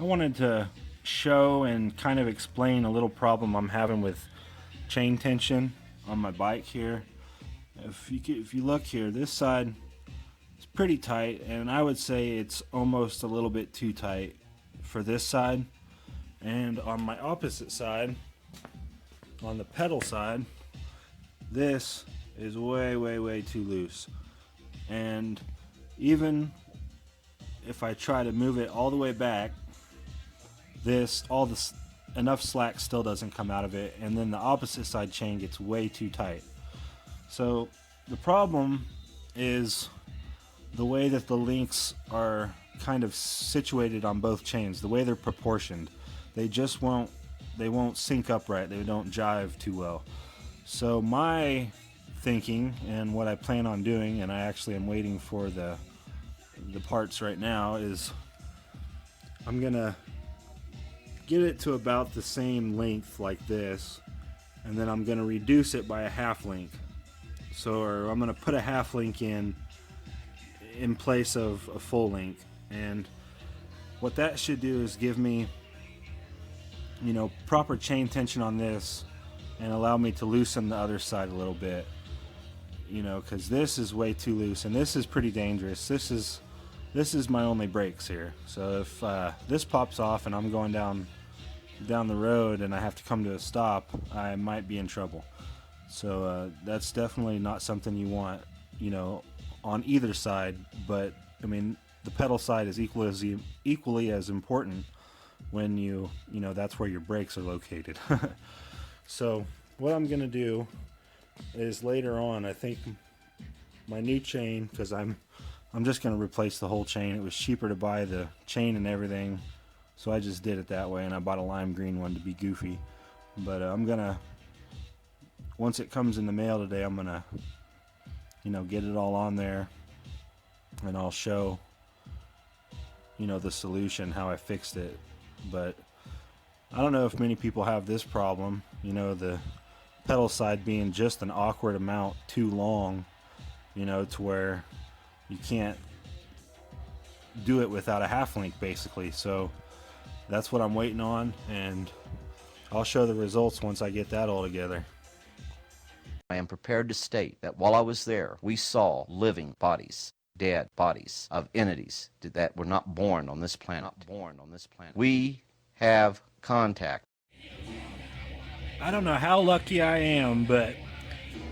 I wanted to show and kind of explain a little problem I'm having with chain tension on my bike here. If you look here, this side is pretty tight, and I would say it's almost a little bit too tight for this side. And on my opposite side, on the pedal side, this is way too loose. And even if I try to move it all the way back, enough slack still doesn't come out of it, and then the opposite side chain gets way too tight. So the problem is the way that the links are kind of situated on both chains, the way they're proportioned. They won't sync up right. They don't jive too well. So my thinking and what I plan on doing, and I actually am waiting for the parts right now, is I'm gonna get it to about the same length like this, and then I'm gonna reduce it by a half link. Or I'm gonna put a half link in place of a full link, and what that should do is give me, proper chain tension on this and allow me to loosen the other side a little bit, because this is way too loose and this is pretty dangerous. This is my only brakes here. So if this pops off and I'm going down the road and I have to come to a stop, I might be in trouble. So that's definitely not something you want, on either side. But I mean, the pedal side is equally as important when that's where your brakes are located. So what I'm gonna do is later on, I think my new chain, because I'm just gonna replace the whole chain. It was cheaper to buy the chain and everything, so I just did it that way, and I bought a lime green one to be goofy. But I'm gonna, once it comes in the mail today, I'm gonna get it all on there, and I'll show the solution, how I fixed it. But I don't know if many people have this problem, the pedal side being just an awkward amount too long, to where you can't do it without a half link basically. So that's what I'm waiting on, and I'll show the results once I get that all together. I am prepared to state that while I was there, we saw living bodies, dead bodies of entities that were not born on this planet. We have contact. I don't know how lucky I am, but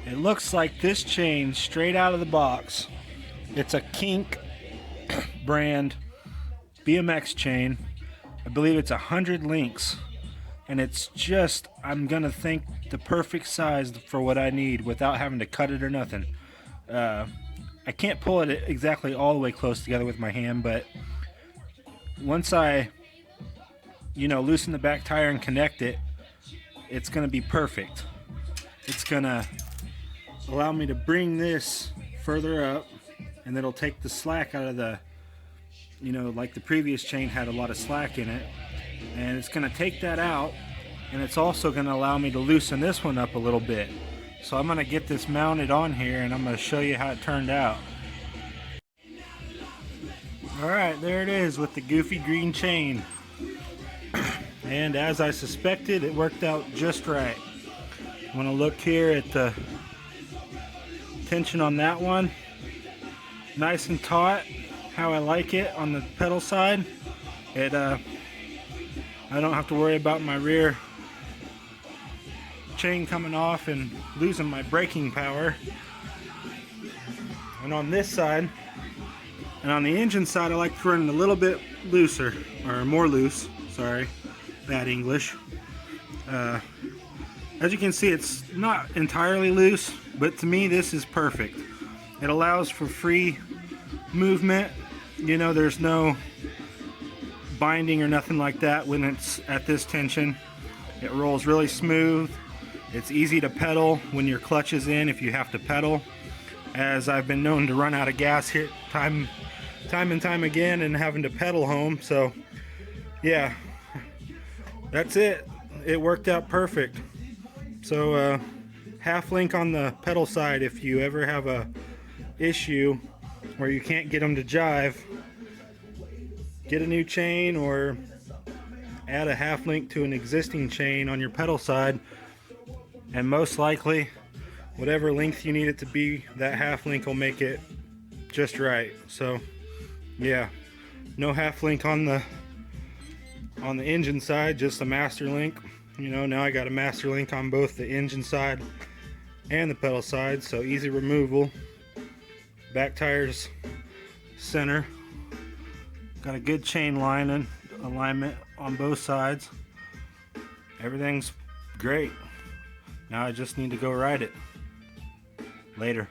it looks like this chain straight out of the box. It's a Kink brand BMX chain. I believe it's 100 links, and it's just, I'm gonna think, the perfect size for what I need without having to cut it or nothing. I can't pull it exactly all the way close together with my hand, but once I loosen the back tire and connect it, it's gonna be perfect. It's gonna allow me to bring this further up, and it'll take the slack out of the, like the previous chain had a lot of slack in it, and it's gonna take that out, and it's also gonna allow me to loosen this one up a little bit. So I'm gonna get this mounted on here, and I'm gonna show you how it turned out. Alright, there it is with the goofy green chain. And as I suspected, it worked out just right. I want to look here at the tension on that one. Nice and taut, how I like it on the pedal side. I don't have to worry about my rear chain coming off and losing my braking power. And on this side, and on the engine side, I like to run it a little bit looser, or more loose, sorry. Bad English. As you can see, it's not entirely loose, but to me this is perfect. It allows for free movement. There's no binding or nothing like that when it's at this tension. It rolls really smooth. It's easy to pedal when your clutch is in, if you have to pedal, as I've been known to run out of gas here time and time again and having to pedal home. So yeah, that's it. It worked out perfect. So half link on the pedal side if you ever have a issue where you can't get them to jive. Get a new chain or add a half link to an existing chain on your pedal side, and most likely whatever length you need it to be, that half link will make it just right. So yeah, no half link on the engine side, just a master link. You know, now I got a master link on both the engine side and the pedal side, so easy removal. Back tires center, got a good chain alignment on both sides. Everything's great. Now I just need to go ride it. Later.